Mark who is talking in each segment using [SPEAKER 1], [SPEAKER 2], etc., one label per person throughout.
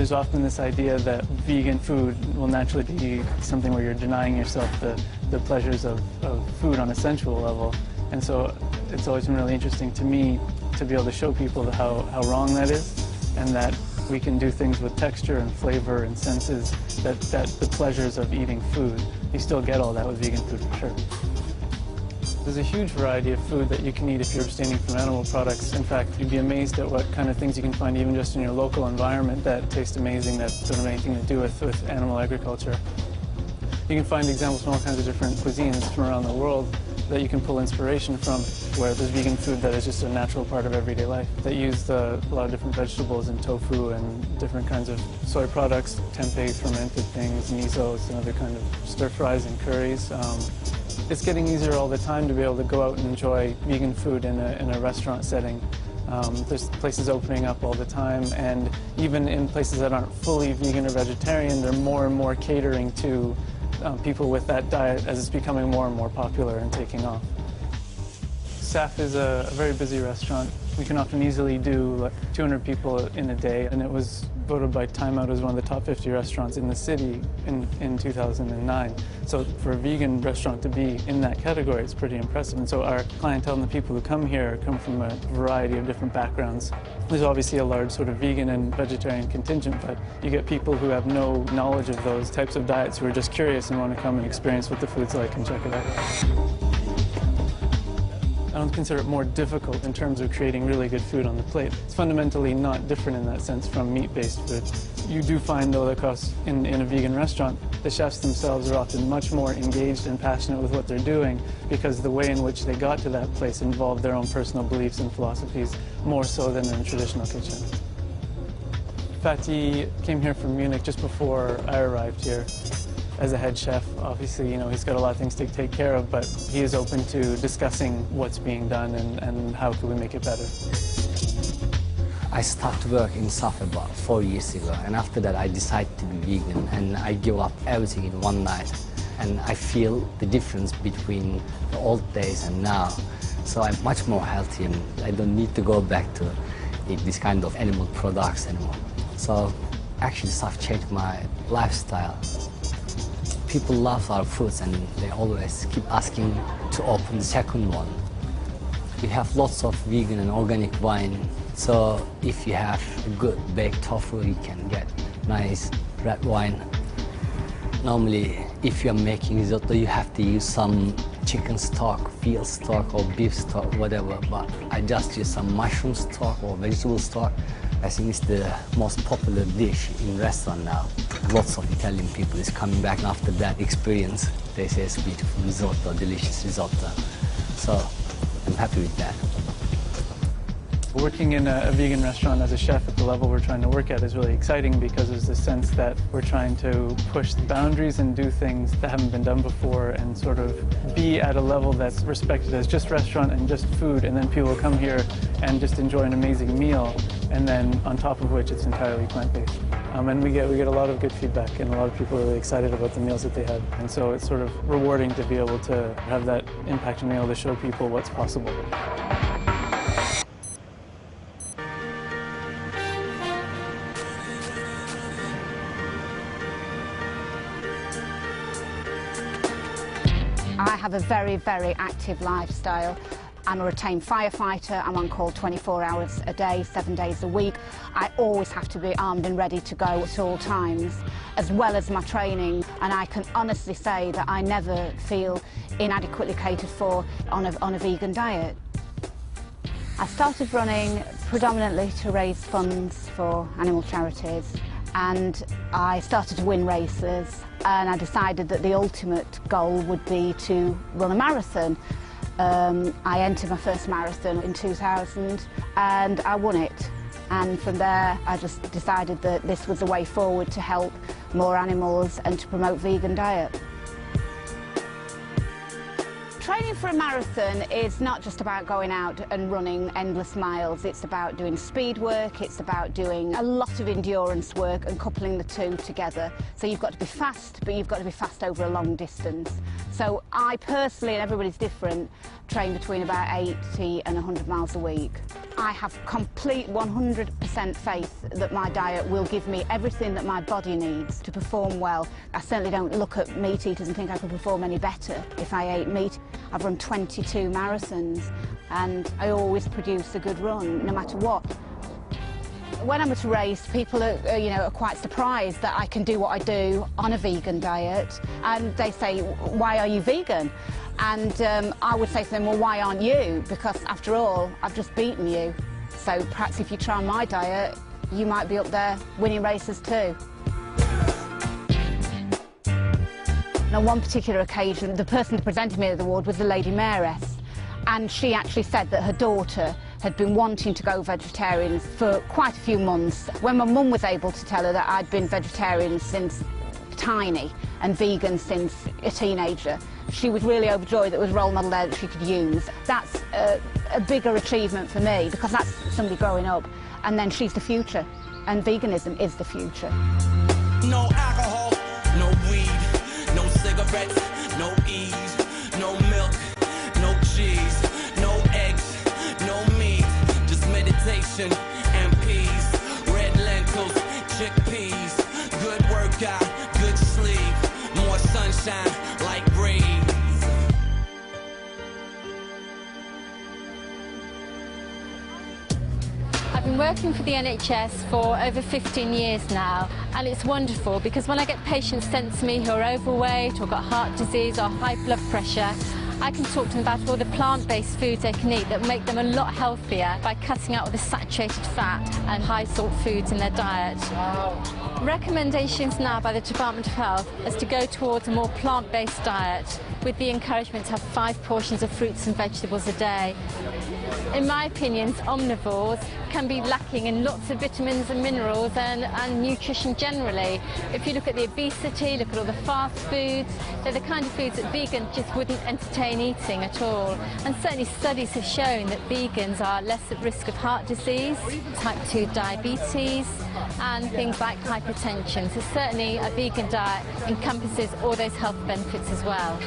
[SPEAKER 1] there's often this idea that vegan food will naturally be something where you're denying yourself the pleasures of food on a sensual level. And so it's always been really interesting to me to be able to show people how wrong that is, and that we can do things with texture and flavor and senses that the pleasures of eating food, you still get all that with vegan food for sure. There's a huge variety of food that you can eat if you're abstaining from animal products. In fact, you'd be amazed at what kind of things you can find even just in your local environment that taste amazing, that don't have anything to do with animal agriculture. You can find examples from all kinds of different cuisines from around the world that you can pull inspiration from, where there's vegan food that is just a natural part of everyday life, that use a lot of different vegetables and tofu and different kinds of soy products, tempeh, fermented things, misos, and other kind of stir fries and curries. It's getting easier all the time to be able to go out and enjoy vegan food in a restaurant setting. There's places opening up all the time, and even in places that aren't fully vegan or vegetarian, they're more and more catering to people with that diet as it's becoming more and more popular and taking off. SAF is a very busy restaurant. We can often easily do like 200 people in a day, and it was voted by Time Out as one of the top 50 restaurants in the city in 2009. So for a vegan restaurant to be in that category, it's pretty impressive. And so our clientele and the people who come here come from a variety of different backgrounds. There's obviously a large sort of vegan and vegetarian contingent, but you get people who have no knowledge of those types of diets who are just curious and want to come and experience what the food's like and check it out. I don't consider it more difficult in terms of creating really good food on the plate. It's fundamentally not different in that sense from meat-based food. You do find, though, that in a vegan restaurant, the chefs themselves are often much more engaged and passionate with what they're doing because the way in which they got to that place involved their own personal beliefs and philosophies more so than in a traditional kitchen. Fatih came here from Munich just before I arrived here. As a head chef, obviously, he's got a lot of things to take care of, but he is open to discussing what's being done and how can we make it better.
[SPEAKER 2] I started work in SAF about 4 years ago, and after that I decided to be vegan, and I give up everything in one night. And I feel the difference between the old days and now. So I'm much more healthy, and I don't need to go back to eat this kind of animal products anymore. So actually SAF changed my lifestyle. People love our foods, and they always keep asking to open the second one. We have lots of vegan and organic wine, so if you have a good baked tofu, you can get nice red wine. Normally, if you're making risotto, you have to use some chicken stock, veal stock, or beef stock, whatever, but I just use some mushroom stock or vegetable stock. I think it's the most popular dish in restaurant now. Lots of Italian people is coming back after that experience. They say it's beautiful risotto, delicious risotto. So I'm happy with that.
[SPEAKER 1] Working in a vegan restaurant as a chef at the level we're trying to work at is really exciting because there's this sense that we're trying to push the boundaries and do things that haven't been done before and sort of be at a level that's respected as just restaurant and just food, and then people come here and just enjoy an amazing meal, and then on top of which it's entirely plant-based. And we get a lot of good feedback, and a lot of people are really excited about the meals that they had. And so it's sort of rewarding to be able to have that impact and be able to show people what's possible.
[SPEAKER 3] I have a very, very active lifestyle. I'm a retained firefighter. I'm on call 24 hours a day, 7 days a week. I always have to be armed and ready to go at all times, as well as my training. And I can honestly say that I never feel inadequately catered for on a vegan diet. I started running predominantly to raise funds for animal charities, and I started to win races, and I decided that the ultimate goal would be to run a marathon. I entered my first marathon in 2000 and I won it, and from there I just decided that this was the way forward to help more animals and to promote vegan diet. Training for a marathon is not just about going out and running endless miles. It's about doing speed work, it's about doing a lot of endurance work and coupling the two together. So you've got to be fast, but you've got to be fast over a long distance. So I personally, and everybody's different, train between about 80 and 100 miles a week. I have complete 100% faith that my diet will give me everything that my body needs to perform well. I certainly don't look at meat eaters and think I could perform any better if I ate meat. I've run 22 marathons and I always produce a good run, no matter what. When I'm at a race, people are quite surprised that I can do what I do on a vegan diet, and they say, "Why are you vegan?" And I would say to them, "Well, why aren't you? Because after all, I've just beaten you. So perhaps if you try my diet, you might be up there winning races too." On one particular occasion, the person that presented me with the award was the Lady Mayoress, and she actually said that her daughter had been wanting to go vegetarian for quite a few months. When my mum was able to tell her that I'd been vegetarian since tiny and vegan since a teenager, she was really overjoyed that there was a role model there that she could use. That's a bigger achievement for me, because that's somebody growing up, and then she's the future, and veganism is the future.
[SPEAKER 4] No alcohol, no weed, no cigarettes, no E's, no milk, no cheese, no eggs, no meat, just meditation and peace, red lentils, chickpeas, good workout, good sleep, more sunshine like breeze.
[SPEAKER 5] I've been working for the NHS for over 15 years now, and it's wonderful because when I get patients sent to me who are overweight or got heart disease or high blood pressure, I can talk to them about all the plant-based foods they can eat that make them a lot healthier by cutting out all the saturated fat and high salt foods in their diet. Recommendations now by the Department of Health is to go towards a more plant-based diet with the encouragement to have 5 portions of fruits and vegetables a day. In my opinion, omnivores can be lacking in lots of vitamins and minerals and nutrition generally. If you look at the obesity, look at all the fast foods, they're the kind of foods that vegans just wouldn't entertain eating at all. And certainly studies have shown that vegans are less at risk of heart disease, type 2 diabetes, and things like hypertension. So certainly a vegan diet encompasses all those health benefits as well.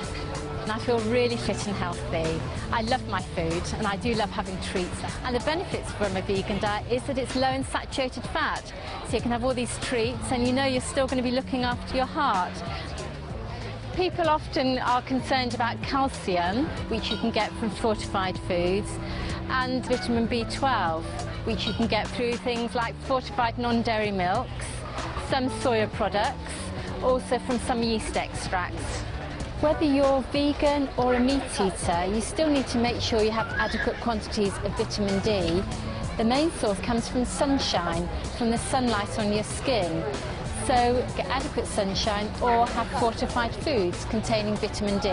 [SPEAKER 5] And I feel really fit and healthy. I love my food and I do love having treats. And the benefits from a vegan diet is that it's low in saturated fat. So you can have all these treats and you know you're still going to be looking after your heart. People often are concerned about calcium, which you can get from fortified foods, and vitamin B12, which you can get through things like fortified non-dairy milks, some soya products, also from some yeast extracts. Whether you're vegan or a meat eater, you still need to make sure you have adequate quantities of vitamin D. The main source comes from sunshine, from the sunlight on your skin. So get adequate sunshine or have fortified foods containing vitamin D.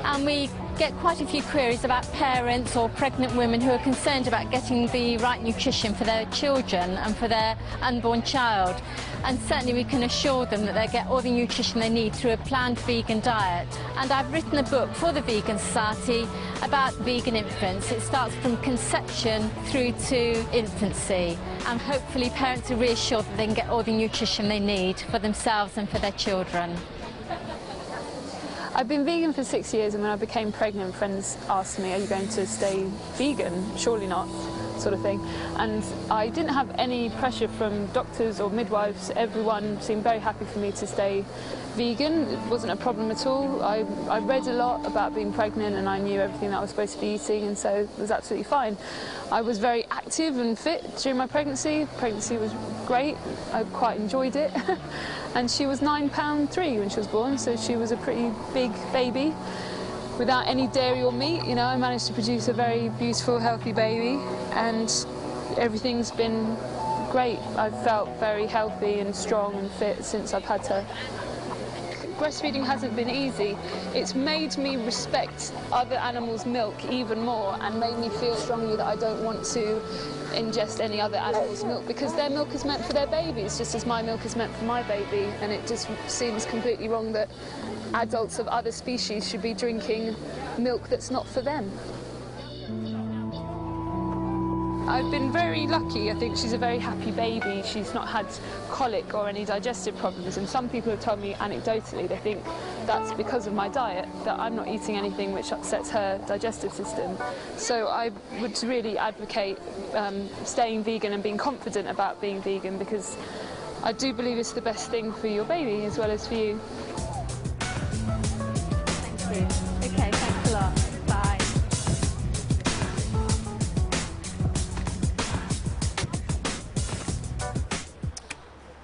[SPEAKER 5] And we get quite a few queries about parents or pregnant women who are concerned about getting the right nutrition for their children and for their unborn child. And certainly we can assure them that they get all the nutrition they need through a planned vegan diet. And I've written a book for the Vegan Society about vegan infants. It starts from conception through to infancy. And hopefully parents are reassured that they can get all the nutrition they need for themselves and for their children.
[SPEAKER 6] I've been vegan for 6 years, and when I became pregnant, friends asked me, "Are you going to stay vegan?" "Surely not," sort of thing. And I didn't have any pressure from doctors or midwives. Everyone seemed very happy for me to stay vegan. It wasn't a problem at all. I read a lot about being pregnant and I knew everything that I was supposed to be eating, and so it was absolutely fine. I was very active and fit during my pregnancy. Pregnancy was great. I quite enjoyed it. And she was £9.3 when she was born, so she was a pretty big baby. Without any dairy or meat, you know, I managed to produce a very beautiful, healthy baby, and everything's been great. I've felt very healthy and strong and fit since I've had her. Breastfeeding hasn't been easy. It's made me respect other animals' milk even more and made me feel strongly that I don't want to ingest any other animal's milk, because their milk is meant for their babies just as my milk is meant for my baby, and it just seems completely wrong that adults of other species should be drinking milk that's not for them. I've been very lucky. I think she's a very happy baby. She's not had colic or any digestive problems, and some people have told me anecdotally they think that's because of my diet, that I'm not eating anything which upsets her digestive system. So I would really advocate staying vegan and being confident about being vegan, because I do believe it's the best thing for your baby as well as for you.
[SPEAKER 5] Thank you. Okay, thanks a lot. Bye.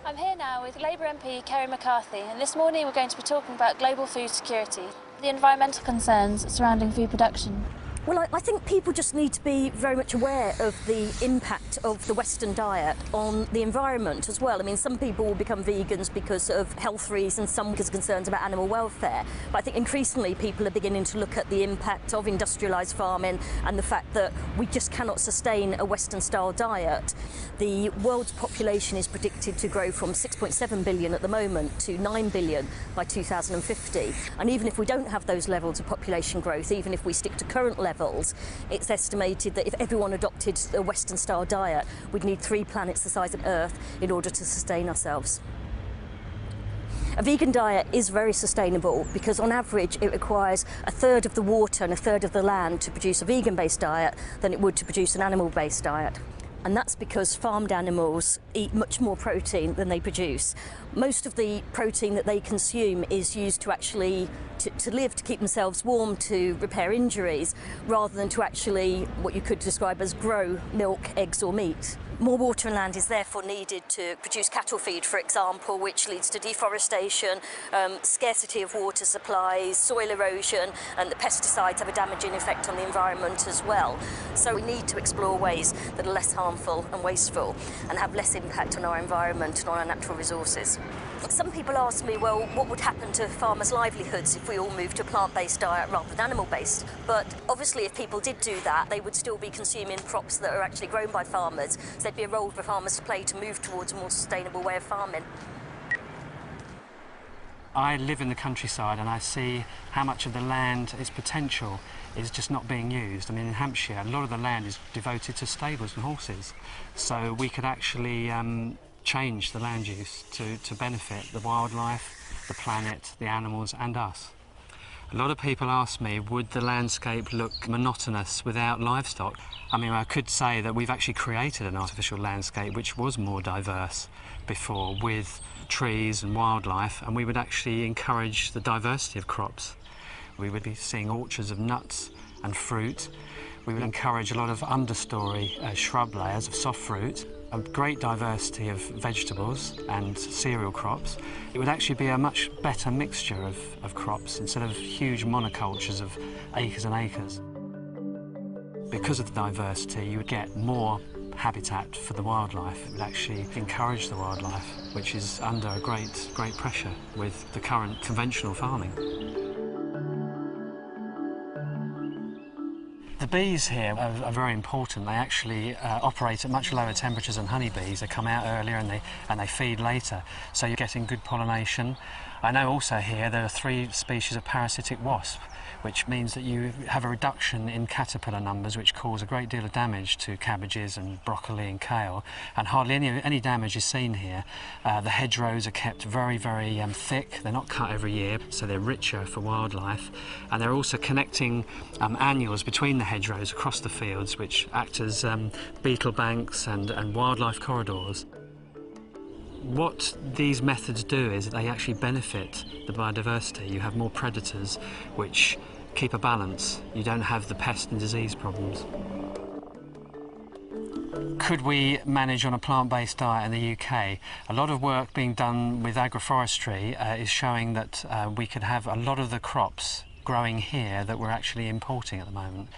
[SPEAKER 7] I'm here now with Labour MP Kerry McCarthy, and this morning we're going to be talking about global food security, the environmental concerns surrounding food production.
[SPEAKER 8] Well, I think people just need to be very much aware of the impact of the Western diet on the environment as well. I mean, some people will become vegans because of health reasons, some because of concerns about animal welfare. But I think increasingly people are beginning to look at the impact of industrialised farming and the fact that we just cannot sustain a Western-style diet. The world's population is predicted to grow from 6.7 billion at the moment to 9 billion by 2050. And even if we don't have those levels of population growth, even if we stick to current levels, it's estimated that if everyone adopted a Western-style diet, we'd need 3 planets the size of Earth in order to sustain ourselves. A vegan diet is very sustainable because on average it requires 1/3 of the water and 1/3 of the land to produce a vegan-based diet than it would to produce an animal-based diet. And that's because farmed animals eat much more protein than they produce. Most of the protein that they consume is used to actually to live, to keep themselves warm, to repair injuries, rather than to actually what you could describe as grow milk, eggs or meat. More water and land is therefore needed to produce cattle feed, for example, which leads to deforestation, scarcity of water supplies, soil erosion, and the pesticides have a damaging effect on the environment as well. So we need to explore ways that are less harmful and wasteful and have less impact on our environment and on our natural resources. Some people ask me, well, what would happen to farmers' livelihoods if we all moved to a plant-based diet rather than animal-based? But obviously if people did do that, they would still be consuming crops that are actually grown by farmers. So there'd be a role for farmers to play to move towards a more sustainable way of farming.
[SPEAKER 9] I live in the countryside and I see how much of the land, its potential, is just not being used. I mean, in Hampshire, a lot of the land is devoted to stables and horses. So we could actually change the land use to benefit the wildlife, the planet, the animals and us. A lot of people ask me, would the landscape look monotonous without livestock? I mean, I could say that we've actually created an artificial landscape which was more diverse before, with trees and wildlife, and we would actually encourage the diversity of crops. We would be seeing orchards of nuts and fruit. We would encourage a lot of understory shrub layers of soft fruit, a great diversity of vegetables and cereal crops. It would actually be a much better mixture of crops instead of huge monocultures of acres and acres. Because of the diversity, you would get more habitat for the wildlife. It would actually encourage the wildlife, which is under a great pressure with the current conventional farming. The bees here are very important. They actually operate at much lower temperatures than honeybees. They come out earlier and they feed later, so you're getting good pollination. I know also here there are 3 species of parasitic wasp, which means that you have a reduction in caterpillar numbers, which cause a great deal of damage to cabbages and broccoli and kale, and hardly any damage is seen here. The hedgerows are kept very thick. They're not cut every year, so they're richer for wildlife, and they're also connecting annuals between the hedgerows across the fields, which act as beetle banks and wildlife corridors. What these methods do is that they actually benefit the biodiversity. You have more predators which keep a balance. You don't have the pest and disease problems. Could we manage on a plant-based diet in the UK? A lot of work being done with agroforestry is showing that we could have a lot of the crops growing here that we're actually importing at the moment.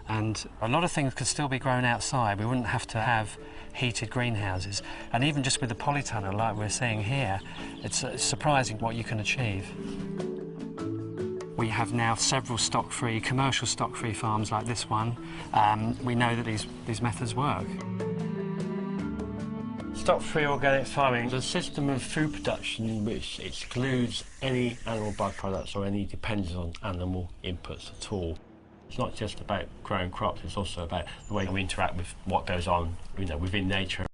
[SPEAKER 9] And a lot of things could still be grown outside. We wouldn't have to have heated greenhouses. And even just with the polytunnel like we're seeing here, it's surprising what you can achieve. We have now several stock-free, commercial stock-free farms like this one. We know that these methods work.
[SPEAKER 10] Stock-free organic farming is a system of food production which excludes any animal byproducts or any dependence on animal inputs at all. It's not just about growing crops, it's also about the way we interact with what goes on, within nature.